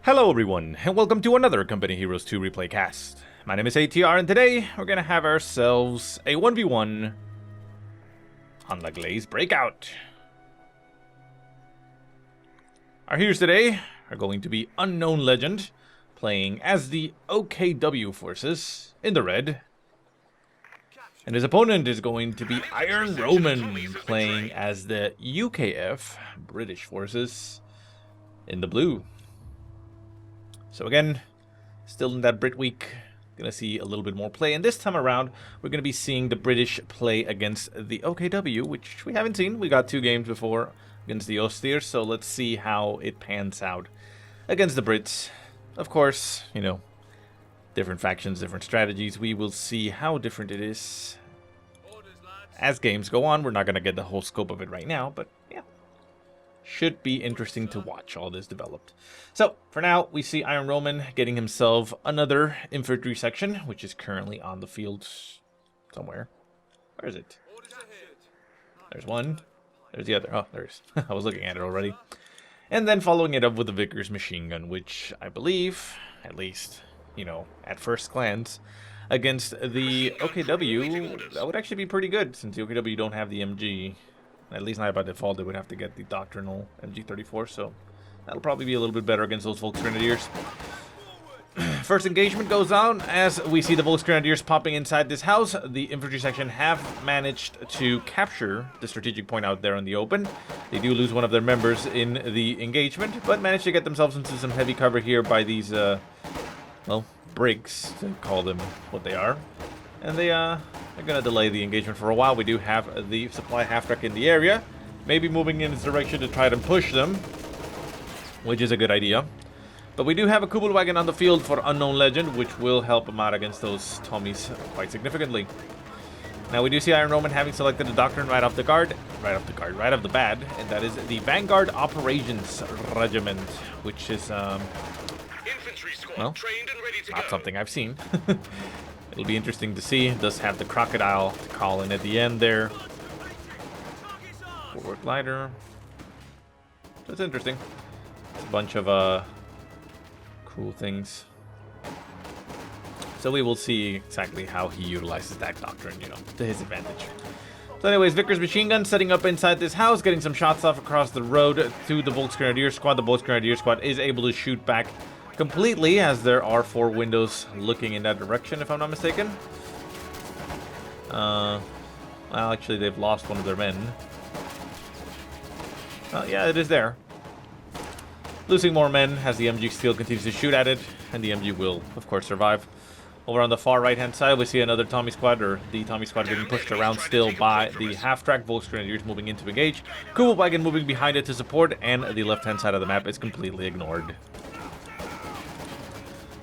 Hello everyone, and welcome to another Company Heroes 2 replay cast. My name is ATR, and today we're gonna have ourselves a 1v1 on the Gleize Breakout. Our heroes today are going to be Unknown Legend, playing as the OKW forces in the red. And his opponent is going to be Ir0nRoman, playing as the UKF, British forces, in the blue. So again, still in that Brit week, gonna see a little bit more play. And this time around, we're gonna be seeing the British play against the OKW, which we haven't seen. We got 2 games before against the Austere, so let's see how it pans out against the Brits. Of course, you know, different factions, different strategies. We will see how different it is as games go on. We're not gonna get the whole scope of it right now, but yeah. Should be interesting to watch all this developed. So, for now, we see Ir0nRoman getting himself another infantry section, which is currently on the field somewhere. Where is it? There's one. There's the other. Oh, there's. I was looking at it already. And then following it up with the Vickers machine gun, which I believe, at least, you know, at first glance, against the OKW, that would actually be pretty good, since the OKW don't have the MG. At least not by default, they would have to get the Doctrinal MG34, so that'll probably be a little bit better against those Volksgrenadiers. First engagement goes on as we see the Volksgrenadiers popping inside this house. The infantry section have managed to capture the strategic point out there in the open. They do lose one of their members in the engagement, but manage to get themselves into some heavy cover here by these, well, brigs, to call them what they are. And they're going to delay the engagement for a while. We do have the supply half-track in the area, maybe moving in this direction to try to push them, which is a good idea. But we do have a Kubel wagon on the field for Unknown Legend, which will help him out against those Tommies quite significantly. Now we do see Ir0nRoman having selected the Doctrine right off the bat, and that is the Vanguard Operations Regiment, which is, well, not something I've seen. It'll be interesting to see. It does have the crocodile to call in at the end there. Forward glider. That's interesting. It's a bunch of cool things. So we will see exactly how he utilizes that doctrine, you know, to his advantage. So anyways, Vickers machine gun setting up inside this house, getting some shots off across the road to the Volksgrenadier squad. The Volksgrenadier squad is able to shoot back completely, as there are 4 windows looking in that direction, if I'm not mistaken. Well, actually, they've lost one of their men. Yeah, it is there. Losing more men as the MG still continues to shoot at it, and the MG will, of course, survive. Over on the far right-hand side, we see another Tommy squad, or the Tommy squad, getting pushed around still by the half-track Volksgrenadiers moving in to engage. Kubel wagon moving behind it to support, and the left-hand side of the map is completely ignored.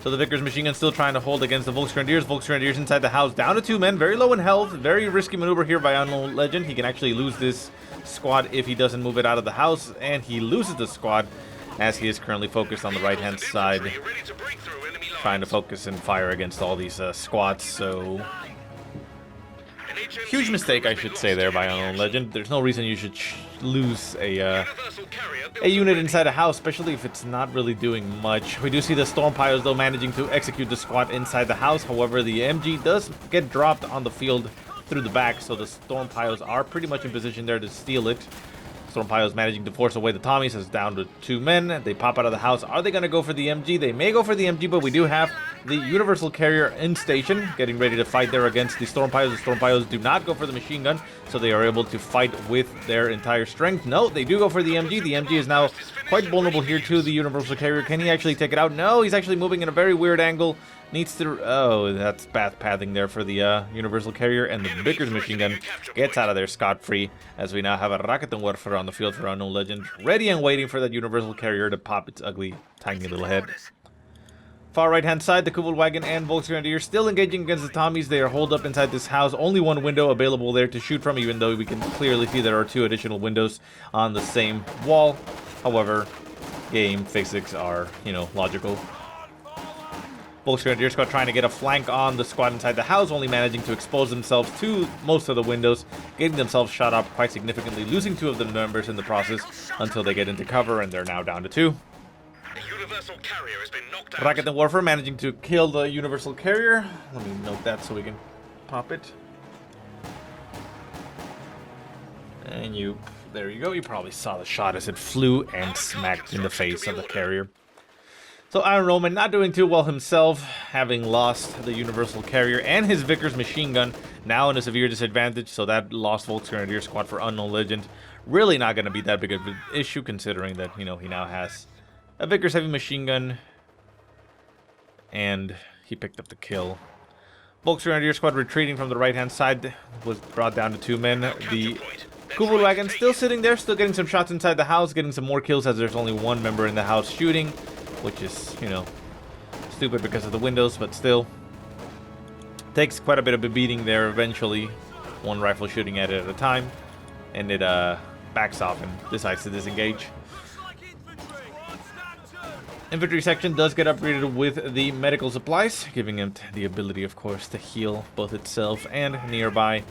So the Vickers machine gun still trying to hold against the Volksgrenadiers. Volksgrenadiers inside the house, down to 2 men, very low in health. Very risky maneuver here by Unknown Legend. He can actually lose this squad if he doesn't move it out of the house, and he loses the squad as he is currently focused on the right-hand side, trying to focus and fire against all these squads. So huge mistake, I should say, there by Unknown Legend. There's no reason you should lose a unit inside a house, especially if it's not really doing much. We do see the Storm Piles, though, managing to execute the squad inside the house. However, the MG does get dropped on the field through the back, so the Storm Piles are pretty much in position there to steal it. Storm Piles managing to force away the Tommies, is down to 2 men. They pop out of the house. Are they going to go for the MG? They may go for the MG, but we do have the Universal Carrier in station, getting ready to fight there against the Storm Piles. The Storm Piles do not go for the machine gun, so they are able to fight with their entire strength. No, they do go for the MG. The MG is now quite vulnerable here to the Universal Carrier. Can he actually take it out? No, he's actually moving in a very weird angle. Needs to... Oh, that's bad pathing there for the Universal Carrier, and the Vickers machine gun gets out of there scot-free, as we now have a Rocket and Warfare on the field for Unknown Legend, ready and waiting for that Universal Carrier to pop its ugly, tiny little head. Far right-hand side, the Kubel wagon and Volksgrenadier still engaging against the Tommies. They are holed up inside this house. Only 1 window available there to shoot from, even though we can clearly see there are 2 additional windows on the same wall. However, game physics are, you know, logical. Volksgrenadier squad trying to get a flank on the squad inside the house, only managing to expose themselves to most of the windows, getting themselves shot up quite significantly, losing 2 of the members in the process until they get into cover, and they're now down to 2. universal carrier has been knocked out. Rocket and Warfare managing to kill the universal carrier. Let me note that so we can pop it. And there you go. You probably saw the shot as it flew and smacked in the face of the carrier. So Ir0nRoman not doing too well himself, having lost the universal carrier and his Vickers machine gun, now in a severe disadvantage. So that lost Volksgrenadier squad for Unknown Legend really not going to be that big of an issue, considering that, you know, he now has a Vickers heavy machine gun, and he picked up the kill. Volksgrenadier squad retreating from the right-hand side was brought down to 2 men. The Kubel wagon still sitting there, still getting some shots inside the house, getting some more kills as there's only 1 member in the house shooting, which is, you know, stupid because of the windows, but still. Takes quite a bit of a beating there eventually, 1 rifle shooting at it at a time, and it backs off and decides to disengage. Infantry section does get upgraded with the medical supplies, giving it the ability, of course, to heal both itself and nearby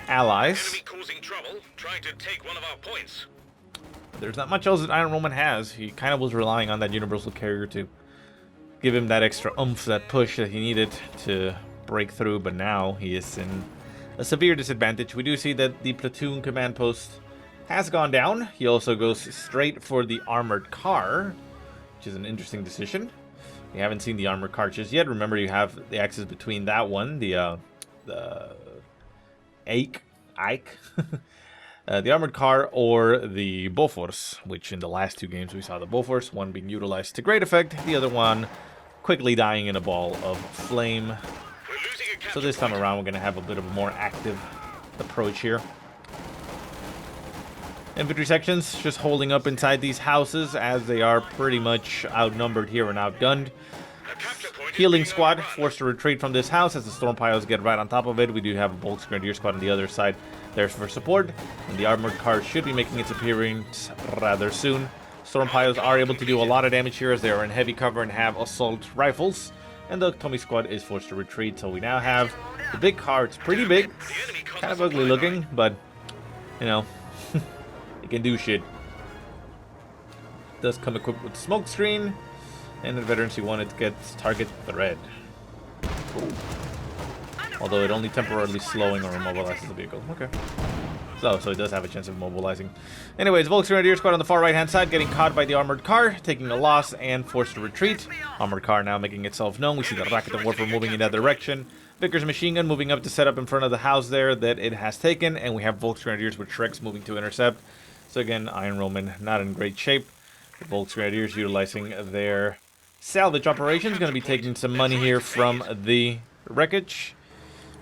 allies. Enemy causing trouble, trying to take one of our points. There's not much else that Ir0nRoman has. He kind of was relying on that universal carrier to give him that extra oomph, that push that he needed to break through, but now he is in a severe disadvantage. We do see that the platoon command post has gone down. He also goes straight for the armored car, which is an interesting decision. We haven't seen the armored car just yet. Remember, you have the axis between that one, the Ike, the armored car, or the Bofors, which in the last 2 games we saw the Bofors, one being utilized to great effect, the other one quickly dying in a ball of flame. So this time around we're going to have a bit of a more active approach here. Infantry sections just holding up inside these houses as they are pretty much outnumbered here and outgunned. Healing squad forced to retreat from this house as the storm piles get right on top of it. We do have a Volksgrenadier squad on the other side there for support, and the armored car should be making its appearance rather soon. Storm piles are able to do a lot of damage here as they are in heavy cover and have assault rifles, and the Tommy squad is forced to retreat. So we now have the big car. It's pretty big, kind of ugly looking, but you know, it can do shit. It does come equipped with smoke screen, and the veterans who wanted to get target the red. Cool. Although it only temporarily slowing or immobilizes the vehicle. Okay. So it does have a chance of mobilizing. Anyways, Volksgrenadier squad on the far right-hand side getting caught by the armored car, taking a loss and forced to retreat. Armored car now making itself known. We see the Rocket and Warfare moving in that direction. Vickers machine gun moving up to set up in front of the house there that it has taken, and we have Volksgrenadiers with Shreks moving to intercept. So again, Ir0nRoman not in great shape. The Volksgrenadiers utilizing their salvage operations, going to be taking some money here from the wreckage,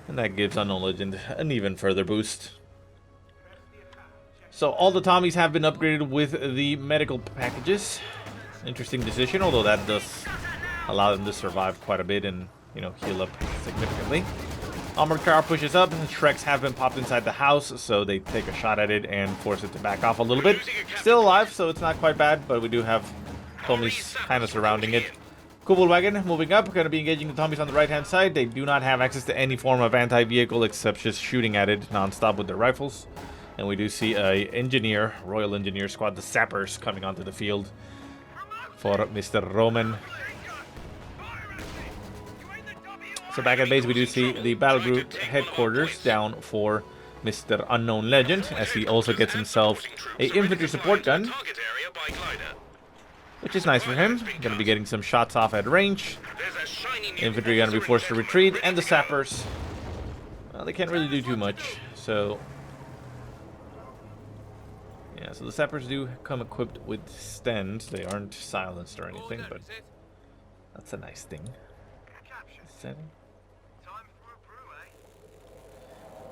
and that gives Unknown Legend an even further boost. So all the Tommies have been upgraded with the medical packages. Interesting decision, although that does allow them to survive quite a bit and, you know, heal up significantly. Armored car pushes up, and Shreks have been popped inside the house, so they take a shot at it and force it to back off a little bit. Still alive, so it's not quite bad, but we do have Tommies kind of surrounding it. Kubel wagon moving up, going to be engaging the Tommies on the right-hand side. They do not have access to any form of anti-vehicle except just shooting at it non-stop with their rifles. And we do see a engineer, Royal Engineer Squad, the sappers, coming onto the field for Mr. Roman. So back at base, we do see the battle group headquarters down for Mr. Unknown Legend, as he also gets himself a infantry support gun, which is nice for him. Going to be getting some shots off at range. Infantry going to be forced to retreat, and the sappers, well, they can't really do too much. So yeah, so the sappers do come equipped with stands. They aren't silenced or anything, but that's a nice thing.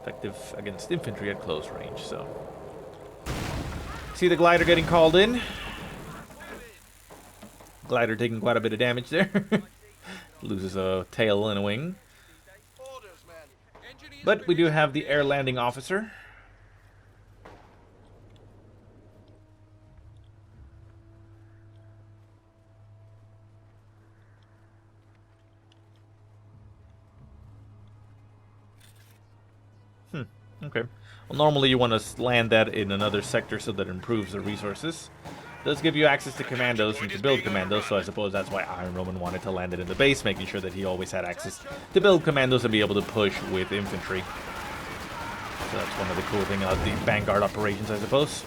Effective against infantry at close range, so. See the glider getting called in. Glider taking quite a bit of damage there. Loses a tail and a wing. But we do have the air landing officer. Okay. Well, normally you want to land that in another sector so that it improves the resources. does give you access to commandos and to build commandos, so I suppose that's why Ir0nRoman wanted to land it in the base, making sure that he always had access to build commandos and be able to push with infantry. So that's one of the cool things of the Vanguard operations, I suppose.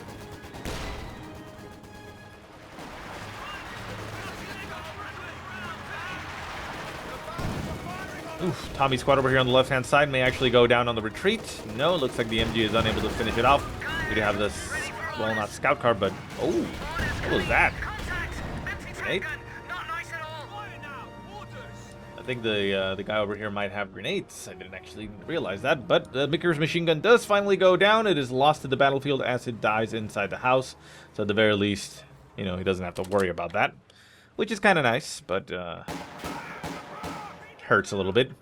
Oof, Tommy's squad over here on the left-hand side may actually go down on the retreat. No, looks like the MG is unable to finish it off. We do have this, well, not scout car, but... Oh, what was that? Grenade? I think the guy over here might have grenades. I didn't actually realize that, but the Vickers machine gun does finally go down. It is lost to the battlefield as it dies inside the house. So at the very least, you know, he doesn't have to worry about that, which is kind of nice, but hurts a little bit.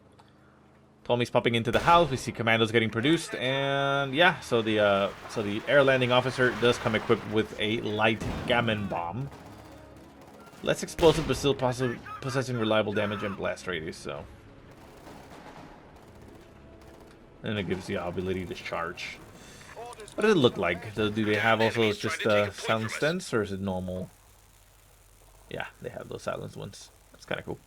Tommy's popping into the house. We see commandos getting produced, and yeah, so the air landing officer does come equipped with a light gammon bomb. Less explosive, but still possessing reliable damage and blast radius. So, and it gives the ability to charge. What does it look like? Do they have also just silent stents, or is it normal? Yeah, they have those silenced ones. That's kind of cool.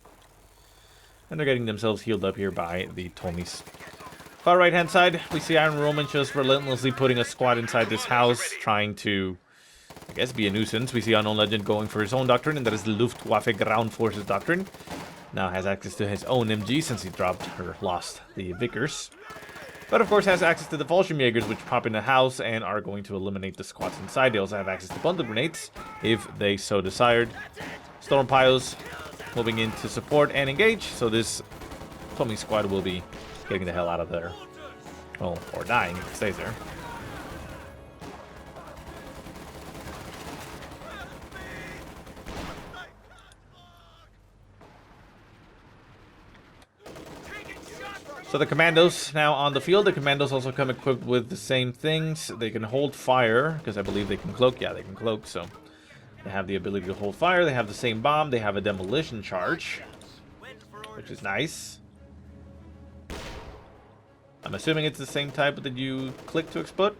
And they're getting themselves healed up here by the Tommies. Far right hand side, we see Ir0nRoman just relentlessly putting a squad inside this house, trying to, I guess, be a nuisance. We see Unknown Legend going for his own doctrine, and that is the Luftwaffe Ground Forces doctrine. Now has access to his own MG since he dropped or lost the Vickers. But of course has access to the Fallschirmjägers, which pop in the house and are going to eliminate the squads inside. They also have access to bundle grenades if they so desired. Storm piles moving in to support and engage, so this Tommy squad will be getting the hell out of there. Well, or dying if it stays there. So the commandos now on the field. The commandos also come equipped with the same things. They can hold fire, because I believe they can cloak. Yeah, they can cloak, so they have the ability to hold fire. They have the same bomb. They have a demolition charge, which is nice. I'm assuming it's the same type that you click to explode.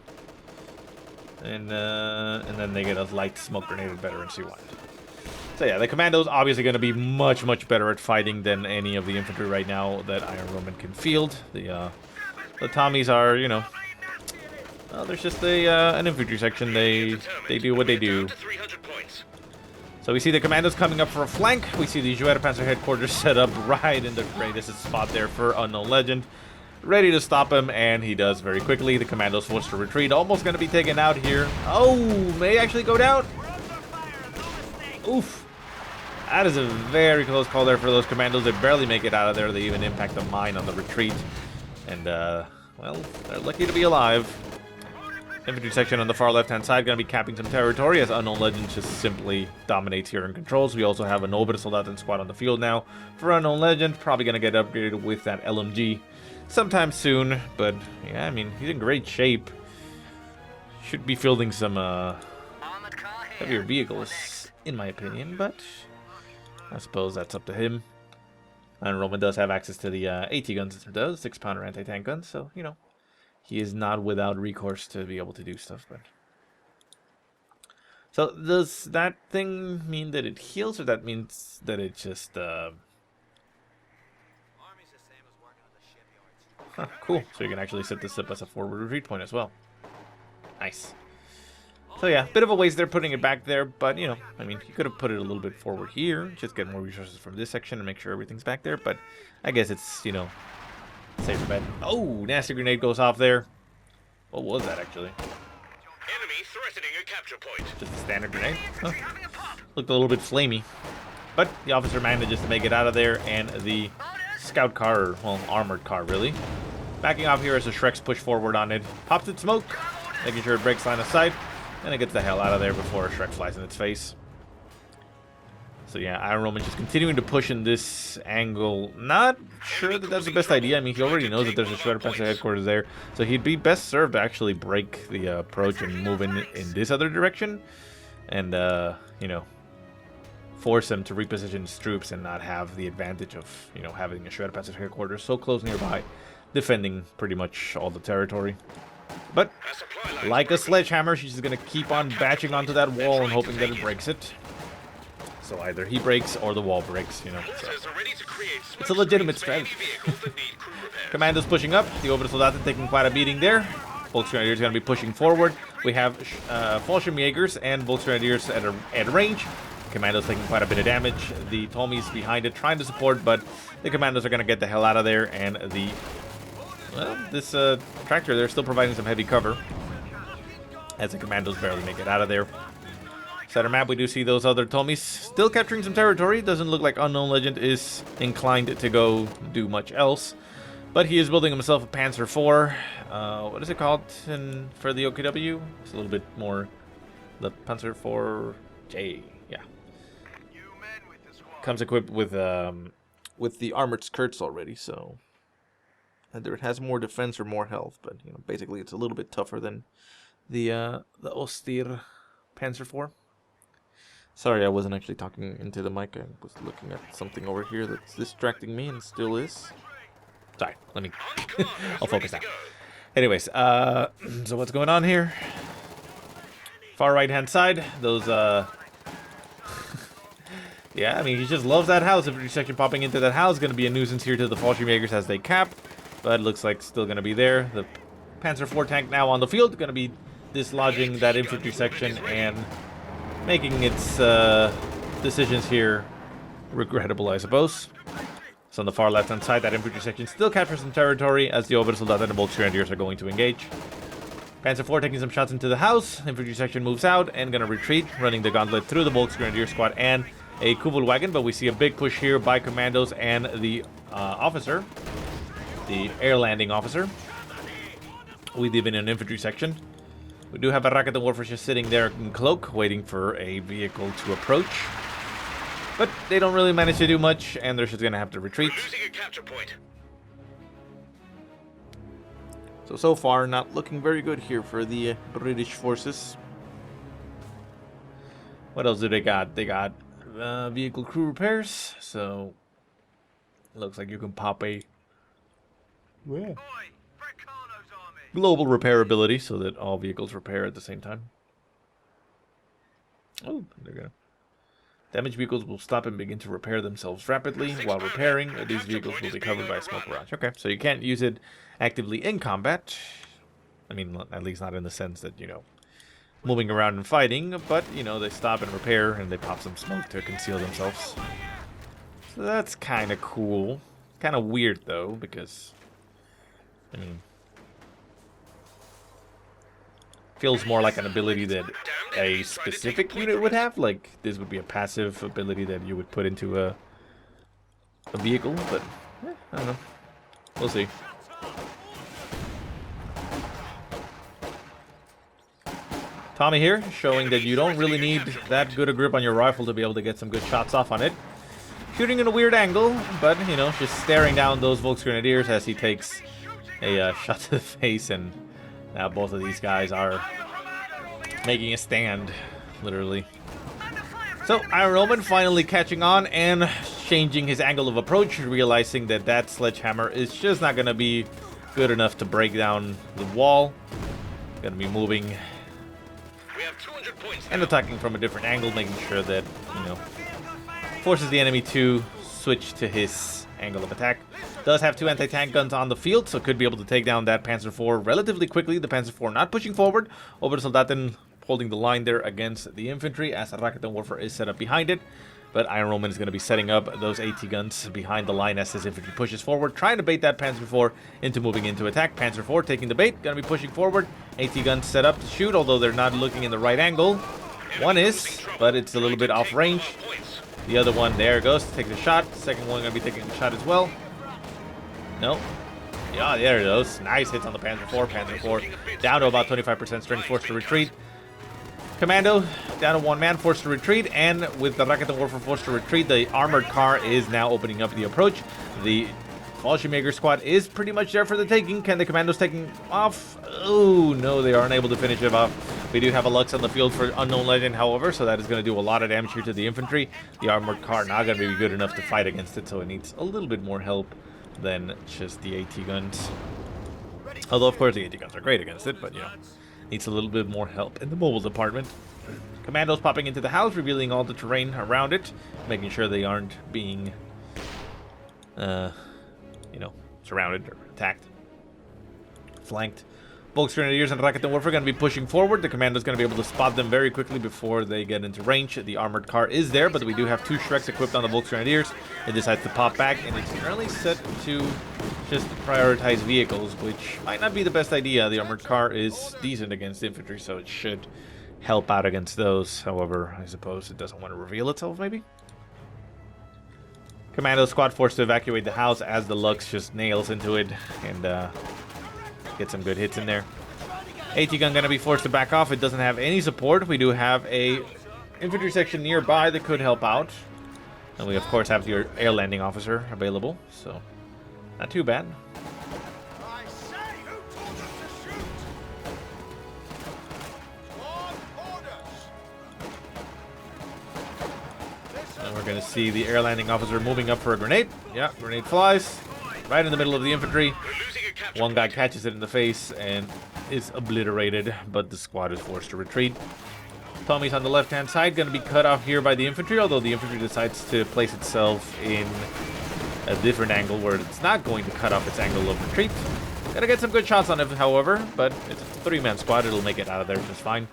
And then they get a light smoke grenade with veteran C1. So yeah, the commandos obviously going to be much, much better at fighting than any of the infantry right now that Ir0nRoman can field. The Tommies are, you know, well, there's just an infantry section. They do what they do. So we see the commandos coming up for a flank. We see the Schwerpanzer headquarters set up right in the greatest spot there for Unknown Legend. Ready to stop him, and he does very quickly. The commandos forced to retreat. Almost going to be taken out here. Oh, may actually go down. Oof. That is a very close call there for those commandos. They barely make it out of there. They even impact the mine on the retreat. And, well, they're lucky to be alive. Infantry section on the far left-hand side going to be capping some territory as Unknown Legend just simply dominates here and controls. We also have a Nobel Soldaten squad on the field now for Unknown Legend. Probably going to get upgraded with that LMG sometime soon. But, yeah, I mean, he's in great shape. Should be fielding some heavier vehicles, in my opinion, but I suppose that's up to him. Ir0nRoman does have access to the AT guns, it does, 6-pounder anti-tank guns, so, you know, he is not without recourse to be able to do stuff. But so does that thing mean that it heals, or that means that it just huh, cool, so you can actually set this up as a forward retreat point as well. Nice. So yeah, bit of a waste there putting it back there, but you know, I mean, you could have put it a little bit forward here, just get more resources from this section and make sure everything's back there, but I guess it's, you know, safer bet. Oh, nasty grenade goes off there. What was that actually? Enemy threatening a capture point. Just a standard grenade? Huh. Looked a little bit flamey. But the officer manages to make it out of there, and the scout car, or, well, armored car really, backing off here as the Shreks push forward on it. Pops its smoke, making sure it breaks line of sight. And it gets the hell out of there before a Shrek flies in its face. So yeah, Ir0nRoman just continuing to push in this angle. Not sure that that's the best idea. I mean, he already knows that there's a Schwerpanzer headquarters there. So he'd be best served to actually break the approach and move in this other direction. And, you know, force him to reposition his troops and not have the advantage of, you know, having a Schwerpanzer headquarters so close nearby, defending pretty much all the territory. But Our supply line's like a broken. sledgehammer, she's just going to keep on batching onto that wall and hoping that it breaks it. So either he breaks or the wall breaks, you know. So. Forces are ready to create It's a legitimate smokescreens strategy. for any vehicles that need crew repairs. Commandos pushing up. The Orbital Soldaten taking quite a beating there. Volksgrenadiers is going to be pushing forward. We have Fallschirmjägers and Volksgrenadiers at range. Commandos taking quite a bit of damage. The Tommies behind it trying to support, but the Commandos are going to get the hell out of there. And the... Well, this tractor, they're still providing some heavy cover. As the Commandos barely make it out of there. Center map, we do see those other Tommies still capturing some territory. Doesn't look like Unknown Legend is inclined to go do much else. But he is building himself a Panzer IV. What is it called for the OKW? It's a little bit more... The Panzer IV-J, yeah. Comes equipped with the armored skirts already, so... Either it has more defense or more health, but you know, basically it's a little bit tougher than the Austere Panzer IV. Sorry, I wasn't actually talking into the mic. I was looking at something over here that's distracting me, and still is. Sorry, let me... I'll focus now. Anyways, so what's going on here? Far right-hand side, those, yeah, I mean, he just loves that house. Infantry section popping into that house is going to be a nuisance here to the Fallschirmjägers as they cap. But it looks like still going to be there. The Panzer IV tank now on the field, going to be dislodging that infantry section and making its decisions here regrettable, I suppose. So on the far left-hand side, that infantry section still captures some territory as the Orbital Soldaten and the Volksgrenadiers are going to engage. Panzer IV taking some shots into the house. Infantry section moves out and going to retreat, running the gauntlet through the Volksgrenadier squad and a Kuvel wagon. But we see a big push here by Commandos and the officer. The air landing officer. We live in an infantry section. We do have a Raketenwerfer just sitting there in cloak, waiting for a vehicle to approach. But they don't really manage to do much, and they're just going to have to retreat. Losing a capture point. So far, not looking very good here for the British forces. What else do they got? They got vehicle crew repairs, so it looks like you can pop a global repairability so that all vehicles repair at the same time. Oh, there you go. Damaged vehicles will stop and begin to repair themselves rapidly. While repairing, these vehicles will be covered by a smoke barrage. Okay, so you can't use it actively in combat. I mean, at least not in the sense that, you know, moving around and fighting, but, you know, they stop and repair and they pop some smoke to conceal themselves. So that's kind of cool. Kind of weird, though, because, I mean, feels more like an ability that a specific unit would have. Like, this would be a passive ability that you would put into a vehicle, but I don't know. We'll see. Tommy here, showing that you don't really need that good a grip on your rifle to be able to get some good shots off on it. Shooting in a weird angle, but, you know, just staring down those Volksgrenadiers as he takes a shot to the face, and now both of these guys are making a stand, literally. So, Ir0nRoman finally catching on and changing his angle of approach, realizing that that sledgehammer is just not going to be good enough to break down the wall. Going to be moving and attacking from a different angle, making sure that, you know, forces the enemy to switch to his angle of attack. Does have two anti-tank guns on the field, so could be able to take down that Panzer IV relatively quickly. The Panzer IV not pushing forward. Orbital Soldaten holding the line there against the infantry as a Raketenwerfer is set up behind it. But Ir0nRoman is going to be setting up those AT guns behind the line as his infantry pushes forward, trying to bait that Panzer IV into moving into attack. Panzer IV taking the bait, going to be pushing forward. AT guns set up to shoot, although they're not looking in the right angle. One is, but it's a little bit off range. The other one, there it goes, takes a shot. Second one going to be taking a shot as well. No. Yeah, there it goes. Nice hits on the Panzer IV. Panzer IV down to about 25% strength, forced to retreat. Commando down to one man, forced to retreat, and with the Raketenwerfer forced to retreat, the armored car is now opening up the approach. The Fallschirmjäger squad is pretty much there for the taking. Can the Commandos taking off? Oh, no, they aren't able to finish it off. We do have a Lux on the field for Unknown Legend, however, so that is going to do a lot of damage here to the infantry. The armored car not going to be good enough to fight against it, so it needs a little bit more help than just the AT guns. Although, of course, the AT guns are great against it, but, you know, needs a little bit more help in the mobile department. Commandos popping into the house, revealing all the terrain around it, making sure they aren't being, you know, surrounded or attacked. Flanked. Volksgrenadiers and Raketen Warfare are going to be pushing forward. The commando's going to be able to spot them very quickly before they get into range. The armored car is there, but we do have 2 Shreks equipped on the Volksgrenadiers. It decides to pop back, and it's currently set to just prioritize vehicles, which might not be the best idea. The armored car is decent against infantry, so it should help out against those. However, I suppose it doesn't want to reveal itself, maybe? Commando squad forced to evacuate the house as the Lux just nails into it, and get some good hits in there. AT gun gonna be forced to back off. It doesn't have any support. We do have a infantry section nearby that could help out. And we of course have the air landing officer available, so not too bad. And we're gonna see the air landing officer moving up for a grenade. Yeah, grenade flies right in the middle of the infantry. One guy catches it in the face and is obliterated, but the squad is forced to retreat. Tommy's on the left-hand side, going to be cut off here by the infantry, although the infantry decides to place itself in a different angle where it's not going to cut off its angle of retreat. Gonna get some good shots on it, however, but it's a 3-man squad. It'll make it out of there just fine.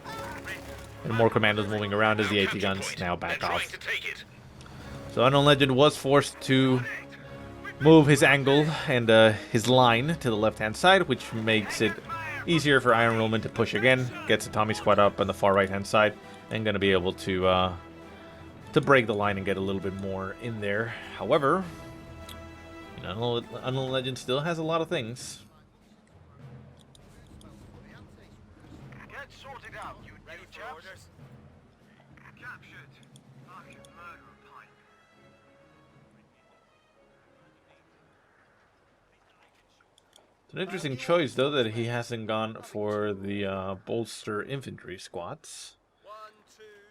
And more commandos moving around as the AT guns now back off. So Unknown Legend was forced to move his angle and his line to the left-hand side, which makes it easier for Ir0nRoman to push again. Gets the Tommy squad up on the far right-hand side, and going to be able to break the line and get a little bit more in there. However, you know, Unknown Legend still has a lot of things. Get sorted out, you chaps. Captured. Fucking murderer pipe. It's an interesting choice, though, that he hasn't gone for the bolster infantry squads.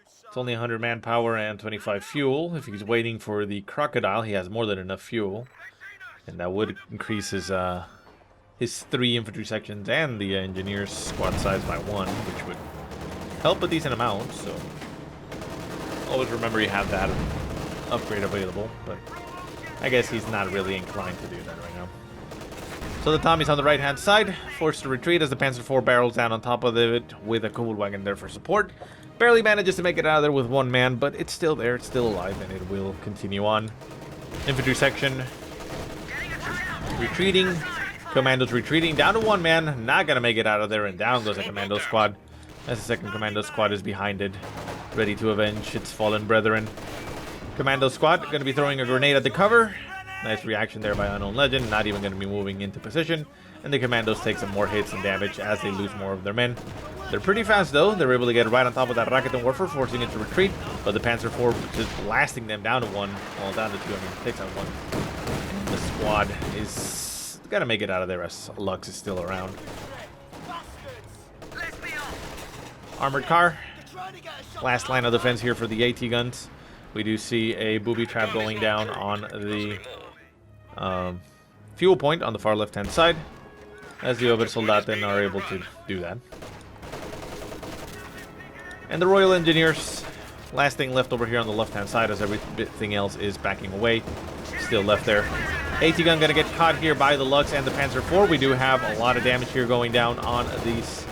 It's only 100 manpower and 25 fuel. If he's waiting for the crocodile, he has more than enough fuel, and that would increase his 3 infantry sections and the engineers squad size by 1, which would help a decent amount. So always remember you have that upgrade available, but I guess he's not really inclined to do that right now. So the Tommy's on the right-hand side, forced to retreat as the Panzer IV barrels down on top of it with a Kobold wagon there for support. Barely manages to make it out of there with 1 man, but it's still there, it's still alive, and it will continue on. Infantry section retreating, commandos retreating, down to 1 man, not gonna make it out of there, and down goes the commando squad as the 2nd commando squad is behind it, ready to avenge its fallen brethren. Commando squad gonna be throwing a grenade at the cover. Nice reaction there by Unknown Legend, not even going to be moving into position. And the commandos take some more hits and damage as they lose more of their men. They're pretty fast though, they're able to get right on top of that Raketen Warfare, forcing it to retreat. But the Panzer IV just blasting them down to 1, well down to 2, I mean, takes out 1. And the squad is going to make it out of there as Lux is still around. Armored car, last line of defense here for the AT guns. We do see a booby trap going down on the fuel point on the far left-hand side, as the Obersoldaten are able to do that. And the Royal Engineers, last thing left over here on the left-hand side, as everything else is backing away, still left there. AT gun gonna get caught here by the Lux and the Panzer IV. We do have a lot of damage here going down on these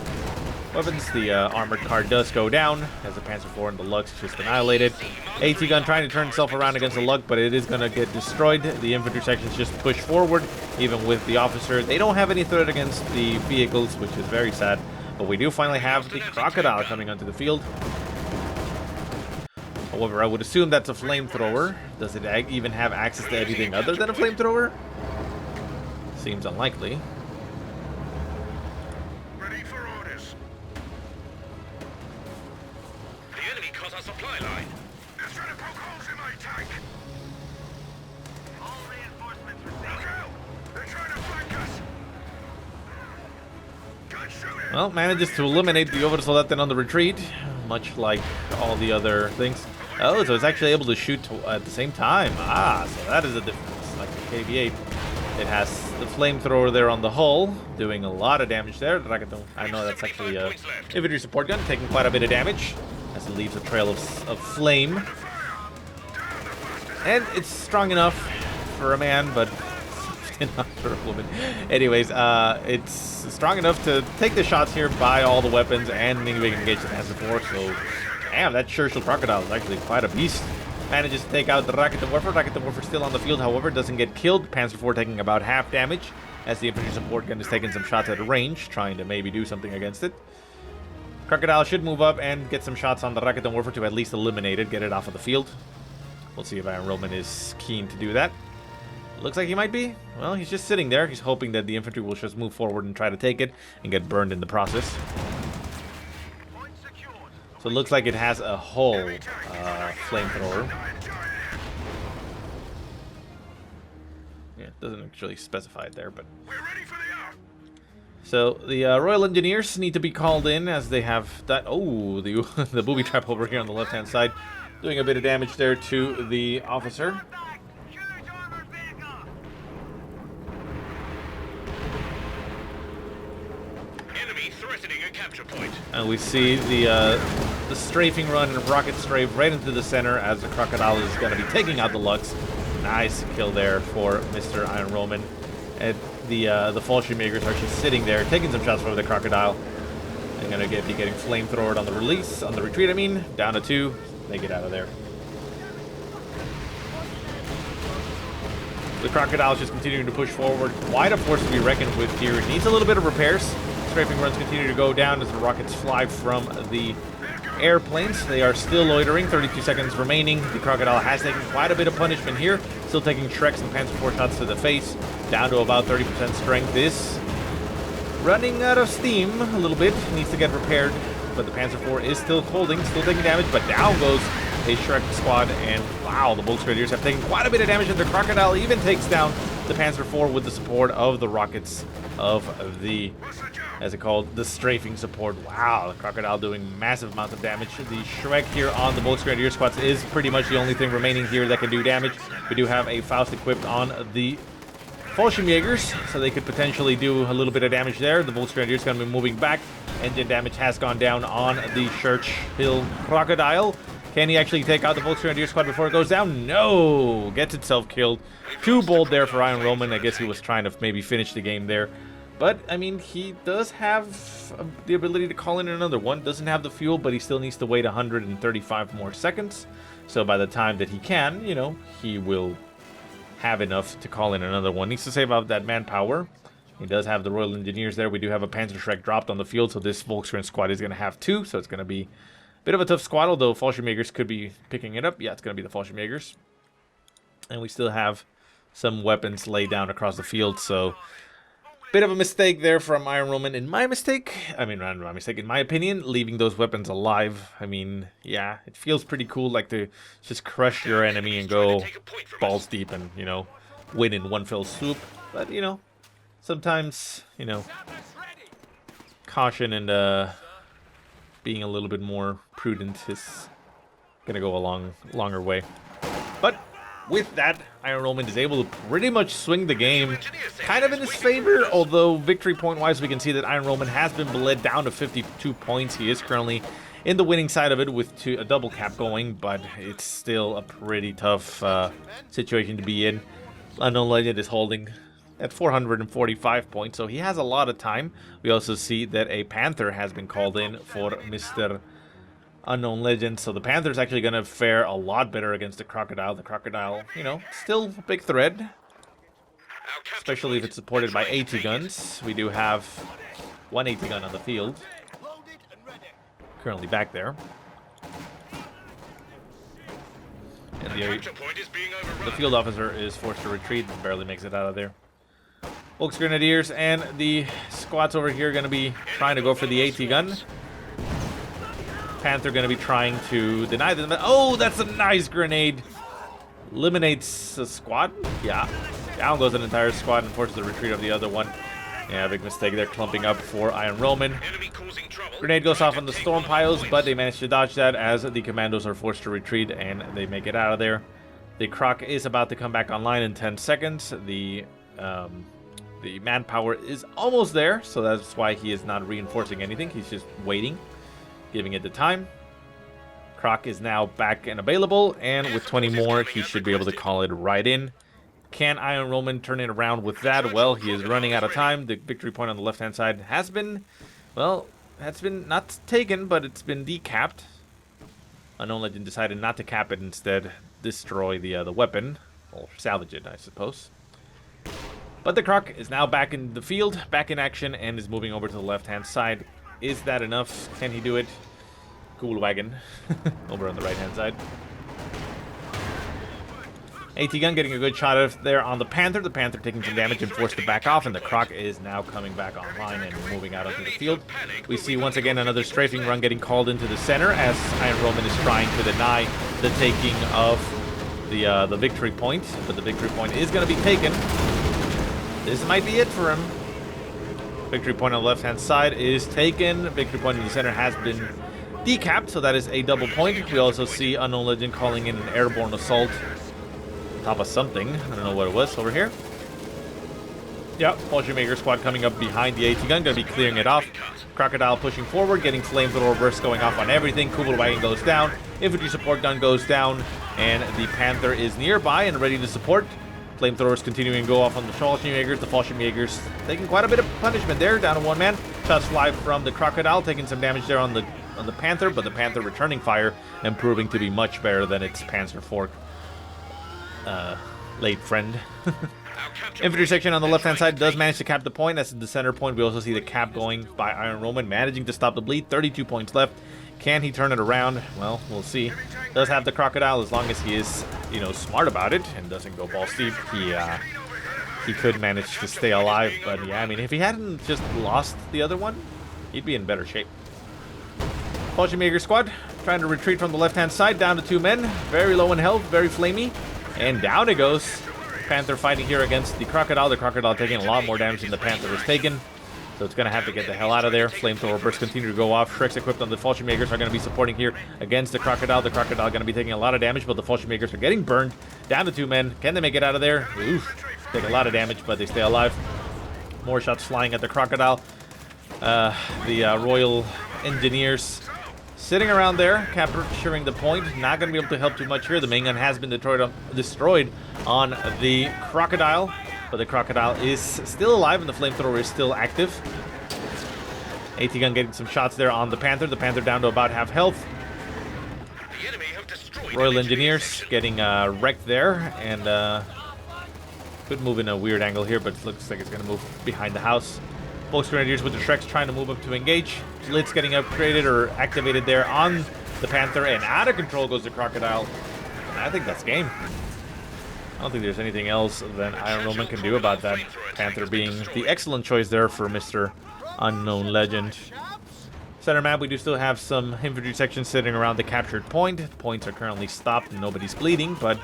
weapons. The armored car does go down as the Panzer IV and the Lux just annihilated. AT gun trying to turn itself around against the Lux, but it is going to get destroyed. The infantry sections just push forward, even with the officer. They don't have any threat against the vehicles, which is very sad. But we do finally have the crocodile coming onto the field. However, I would assume that's a flamethrower. Does it even have access to anything other than a flamethrower? Seems unlikely. Supply line. They're trying to poke holes in my tank. All reinforcements received. They're trying to flank us. Can't shoot it. Well, manages to eliminate the Obersoldaten on the retreat, much like all the other things. Oh, so it's actually able to shoot at the same time. Ah, so that is a difference, like the KV-8. It has the flamethrower there on the hull, doing a lot of damage there. I know that's actually a infantry support gun, taking quite a bit of damage as it leaves a trail of flame. And it's strong enough for a man, but not for a woman. Anyways, it's strong enough to take the shots here by all the weapons and maybe engage the Panzer IV. So, damn, that Churchill Crocodile is actually quite a beast. Manages to take out the Rocket Warfare. Rocket Warfare still on the field, however, doesn't get killed. Panzer IV taking about half damage as the infantry support gun is taking some shots at range, trying to maybe do something against it. Crocodile should move up and get some shots on the Rocket Warfare to at least eliminate it, get it off of the field. We'll see if Ir0nRoman is keen to do that. Looks like he might be. Well, he's just sitting there. He's hoping that the infantry will just move forward and try to take it and get burned in the process. So it looks like it has a hull flamethrower. Yeah, it doesn't actually specify it there, but... So the Royal Engineers need to be called in as they have that... Oh, the booby trap over here on the left-hand side. Doing a bit of damage there to the officer. Enemy threatening a capture point. And we see the strafing run and rocket strafe right into the center as the Crocodile is going to be taking out the Lux. Nice kill there for Mr. Ir0nRoman. And the Fallschirmjägers are just sitting there taking some shots from the Crocodile. They're going to be getting flamethrowered on the release, on the retreat I mean. Down to 2. They get out of there. The Crocodile is just continuing to push forward. Quite a force to be reckoned with here. It needs a little bit of repairs. Strafing runs continue to go down as the rockets fly from the airplanes. They are still loitering. 32 seconds remaining. The Crocodile has taken quite a bit of punishment here. Still taking Shreks and Panzer IV shots to the face. Down to about 30% strength. This running out of steam a little bit. Needs to get repaired. But the Panzer IV is still holding, still taking damage, but down goes a Shrek squad, and wow, the Volksgrenadiers have taken quite a bit of damage, and the Crocodile even takes down the Panzer IV with the support of the rockets of the, as it called, the strafing support. Wow, the Crocodile doing massive amounts of damage. The Shrek here on the Volksgrenadier squads is pretty much the only thing remaining here that can do damage. We do have a Faust equipped on the Fallschirmjägers, so they could potentially do a little bit of damage there. The Volksgrenadier is going to be moving back. Engine damage has gone down on the Churchill Crocodile. Can he actually take out the Volksgrenadier squad before it goes down? No! Gets itself killed. Too bold there for Ir0nRoman. I guess he was trying to maybe finish the game there. But, I mean, he does have the ability to call in another one. Doesn't have the fuel, but he still needs to wait 135 more seconds. So by the time that he can, you know, he will have enough to call in another one. Needs to save out that manpower. He does have the Royal Engineers there. We do have a Panzer Shrek dropped on the field, so this Volksgren squad is going to have 2, so it's going to be a bit of a tough squad, although Fallschirmjägers could be picking it up. Yeah, it's going to be the Fallschirmjägers. And we still have some weapons laid down across the field, so bit of a mistake there from Ir0nRoman. In my opinion, leaving those weapons alive. I mean, yeah, it feels pretty cool, like to just crush your enemy and go balls deep and, you know, win in one fell swoop. But, you know, sometimes, you know, caution and being a little bit more prudent is gonna go a longer way. But with that, Ir0nRoman is able to pretty much swing the game kind of in his favor, although victory point-wise, we can see that Ir0nRoman has been bled down to 52 points. He is currently in the winning side of it with a double cap going, but it's still a pretty tough situation to be in. Unknown Legend is holding at 445 points, so he has a lot of time. We also see that a Panther has been called in for Mr. Unknown Legend, so the Panther's actually going to fare a lot better against the Crocodile. The Crocodile, you know, still a big threat, especially if it's supported by AT guns. We do have one AT gun on the field, currently back there. And the field officer is forced to retreat and barely makes it out of there. Volksgrenadiers and the squads over here are going to be trying to go for the AT gun. Panther going to be trying to deny them. Oh, that's a nice grenade. Eliminates a squad. Yeah. Down goes an entire squad and forces the retreat of the other one. Yeah, big mistake there, clumping up for Ir0nRoman. Grenade goes off on the storm piles, but they manage to dodge that as the commandos are forced to retreat and they make it out of there. The Croc is about to come back online in 10 seconds. The the manpower is almost there, so that's why he is not reinforcing anything. He's just waiting, giving it the time. Croc is now back and available, and with 20 more, he should be able to call it right in. Can Ir0nRoman turn it around with that? Well, he is running out of time. The victory point on the left-hand side has been, well, that's been not taken, but it's been decapped. Unknown Legend decided not to cap it, instead destroy the weapon, or salvage it, I suppose. But the Croc is now back in the field, back in action, and is moving over to the left-hand side. Is that enough? Can he do it? Cool wagon over on the right-hand side. AT gun getting a good shot of there on the Panther. The Panther taking some damage and forced to back off, and the Croc is now coming back online and moving out onto the field. We see once again another strafing run getting called into the center as Ir0nRoman is trying to deny the taking of the victory point, but the victory point is going to be taken. This might be it for him. Victory point on the left-hand side is taken. Victory point in the center has been decapped, so that is a double point. We also see Unknown Legend calling in an airborne assault top of something. I don't know what it was over here. Yep, Fallschirmjäger squad coming up behind the AT gun, going to be clearing it off. Crocodile pushing forward, getting flamethrower bursts going off on everything. Kubel wagon goes down, infantry support gun goes down, and the Panther is nearby and ready to support. Flamethrowers continuing to go off on the Fallschirmjägers. The Fallschirmjägers taking quite a bit of punishment there, down to one man. Shots fly from the Crocodile, taking some damage there on the Panther, but the Panther returning fire and proving to be much better than its Panzer IV late friend. Infantry section on the left-hand side does manage to cap the point. That's the center point. We also see the cap going by Ir0nRoman, managing to stop the bleed. 32 points left. Can he turn it around? Well, we'll see. Does have the Crocodile, as long as he is, you know, smart about it and doesn't go balls deep. He could manage to stay alive, but yeah, I mean, if he hadn't just lost the other one, he'd be in better shape. Fallschirmjäger squad trying to retreat from the left-hand side, down to 2 men. Very low in health, very flamey. And down it goes. Panther fighting here against the Crocodile. The Crocodile taking a lot more damage than the Panther has taken. So it's going to have to get the hell out of there. Flamethrower bursts continue to go off. Shreks equipped on the Fallschirmjägers are going to be supporting here against the Crocodile. The Crocodile going to be taking a lot of damage, but the Fallschirmjägers are getting burned. Down to 2 men. Can they make it out of there? Oof. Take a lot of damage, but they stay alive. More shots flying at the Crocodile. The Royal Engineers sitting around there, capturing the point. Not going to be able to help too much here. The main gun has been destroyed on the Crocodile, but the Crocodile is still alive and the flamethrower is still active. AT gun getting some shots there on the Panther. The Panther down to about half health. Royal Engineers getting wrecked there, and could move in a weird angle here, but it looks like it's going to move behind the house. Both Grenadiers with the Shreks trying to move up to engage. Blitz getting upgraded or activated there on the Panther, and out of control goes the Crocodile. And I think that's game. I don't think there's anything else that Ir0nRoman can do about that. Panther being the excellent choice there for Mr. Unknown Legend. Center map, we do still have some infantry sections sitting around the captured point. Points are currently stopped and nobody's bleeding, but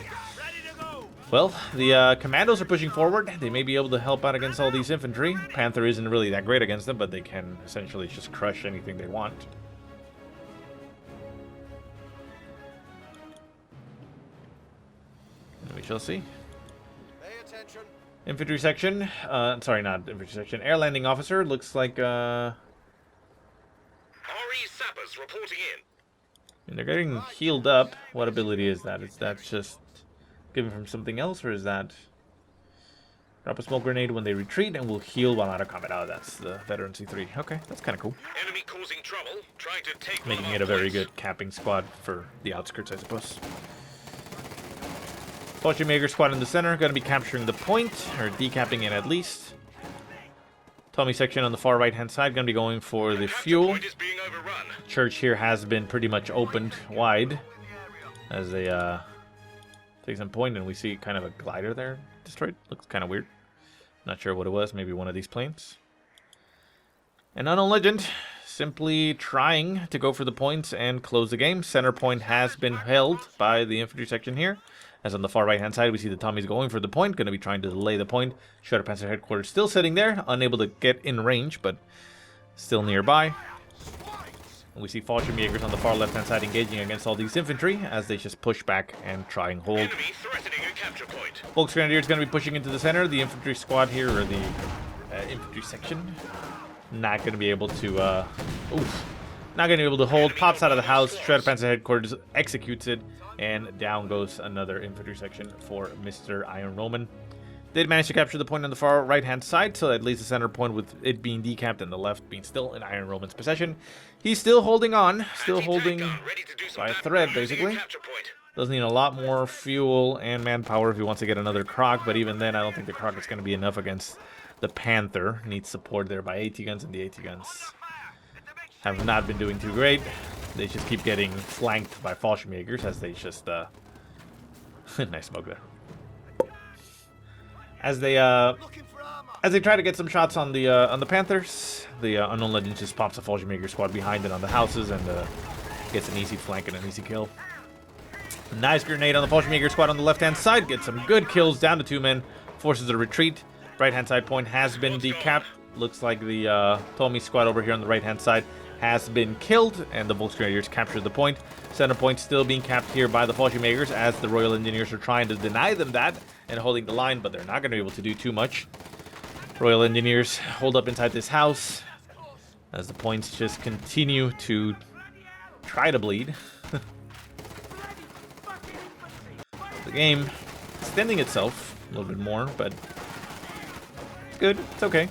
well, the commandos are pushing forward. They may be able to help out against all these infantry. Panther isn't really that great against them, but they can essentially just crush anything they want. And we shall see. Pay attention. Infantry section. Sorry, not infantry section. Air landing officer. Looks like RE sappers reporting in. and they're getting healed up. What ability is that? Is that just given from something else, or is that drop a smoke grenade when they retreat and will heal while out of combat? Oh, that's the veteran C3. Okay, that's kind of cool. Enemy causing trouble, trying to take Making it a very good capping squad for the outskirts, I suppose. Fallschirmjäger squad in the center, going to be capturing the point, or decapping it at least. Tommy section on the far right-hand side, going to be going for the fuel. Point is being overrun. Church here has been pretty much opened wide as they take some point, and we see kind of a glider there destroyed. Looks kind of weird. Not sure what it was. Maybe one of these planes. And Unknown Legend simply trying to go for the points and close the game. Center point has been held by the infantry section here. As on the far right-hand side, we see the Tommies going for the point. Going to be trying to delay the point. Shredder headquarters still sitting there. Unable to get in range, but still nearby. And we see Fallschirmjägers on the far left-hand side engaging against all these infantry as they just push back and try and hold. Enemy threatening a capture point. Volksgrenadier is going to be pushing into the center. The infantry squad here, or the infantry section, not going to be able to, not going to be able to hold. Pops out of the house. Shredderpanzer headquarters executes it, and down goes another infantry section for Mr. Ir0nRoman. Did manage to capture the point on the far right-hand side, so that leaves the center point with it being decapped and the left being still in Ir0nRoman's possession. He's still holding on, still holding by a thread, basically. Doesn't need a lot more fuel and manpower if he wants to get another Croc, but even then, I don't think the Croc is going to be enough against the Panther. Needs support there by AT guns, and the AT guns have not been doing too great. They just keep getting flanked by Fallschirmjägers as they just, nice smoke there. As they try to get some shots on the Panthers, the Unknown Legend just pops a Fallschirmjäger squad behind it on the houses and gets an easy flank and an easy kill. Nice grenade on the Fallschirmjäger squad on the left-hand side. Gets some good kills down to 2 men. Forces a retreat. Right-hand side point has been decapped. Looks like the Tommy squad over here on the right-hand side has been killed, and the Volksgrenadiers captured the point. Center point still being capped here by the Fallschirmjägers as the Royal Engineers are trying to deny them that and holding the line, but they're not going to be able to do too much. Royal Engineers hold up inside this house as the points just continue to try to bleed. The game extending itself a little bit more, but it's good. It's okay.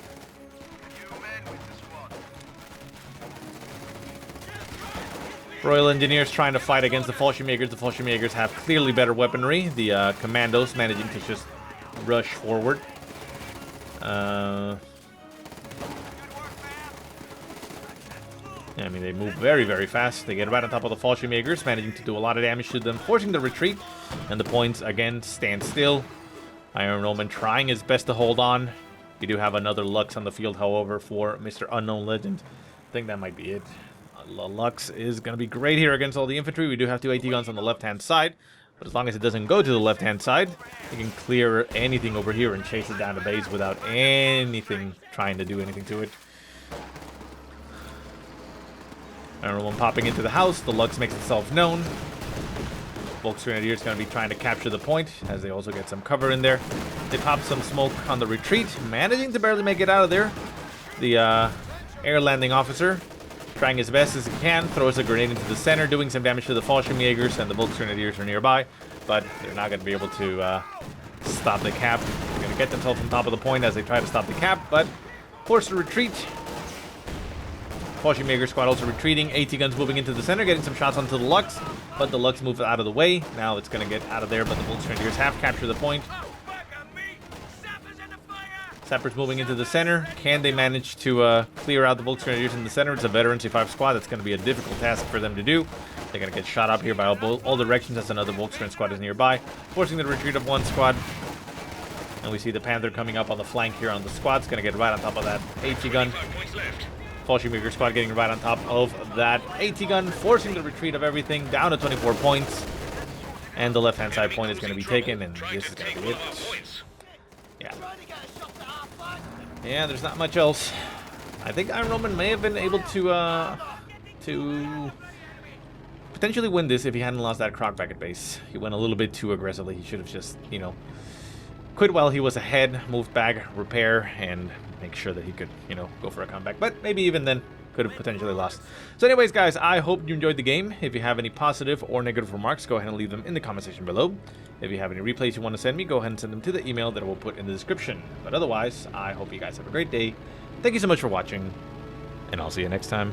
Royal Engineers trying to fight against the Fallschirmjägers. The Fallschirmjägers have clearly better weaponry. The Commandos managing to just rush forward. I mean, they move very, very fast. They get right on top of the Fallschirmjägers, managing to do a lot of damage to them, forcing the retreat. And the points, again, stand still. Ir0nRoman trying his best to hold on. We do have another Lux on the field, however, for Mr. Unknown Legend. I think that might be it. Lux is going to be great here against all the infantry. We do have 2 AT guns on the left-hand side. But as long as it doesn't go to the left-hand side, we can clear anything over here and chase it down to base without anything trying to do anything to it. Ir0nRoman popping into the house. The Lux makes itself known. Volksgrenadier is going to be trying to capture the point as they also get some cover in there. They pop some smoke on the retreat, managing to barely make it out of there. The air landing officer trying his best as he can, throws a grenade into the center, doing some damage to the Fallschirmjägers, and the Volksgrenadiers are nearby, but they're not going to be able to stop the cap. They're going to get themselves on top of the point as they try to stop the cap, but force to retreat. Fallschirmjäger squad also retreating. AT guns moving into the center, getting some shots onto the Lux, but the Lux moves out of the way. Now it's going to get out of there, but the Volksgrenadiers have captured the point. Sappers moving into the center. Can they manage to clear out the Volksgrenadiers in the center? It's a veteran C5 squad. That's going to be a difficult task for them to do. They're going to get shot up here by all directions as another Volksgren squad is nearby, forcing the retreat of one squad. And we see the Panther coming up on the flank here on the squad. It's going to get right on top of that AT gun. Fallschirmjäger squad getting right on top of that AT gun, forcing the retreat of everything down to 24 points. And the left-hand side point is going to be taken, and this is going to be it. Yeah, there's not much else. I think Ir0nRoman may have been able to potentially win this if he hadn't lost that Croc back at base. He went a little bit too aggressively. He should have just, you know, quit while he was ahead, moved back, repair, and make sure that he could, you know, go for a comeback. But maybe even then, could have potentially lost. So anyways, guys, I hope you enjoyed the game. If you have any positive or negative remarks, go ahead and leave them in the comment section below. If you have any replays you want to send me, go ahead and send them to the email that I will put in the description. But otherwise, I hope you guys have a great day. Thank you so much for watching, and I'll see you next time.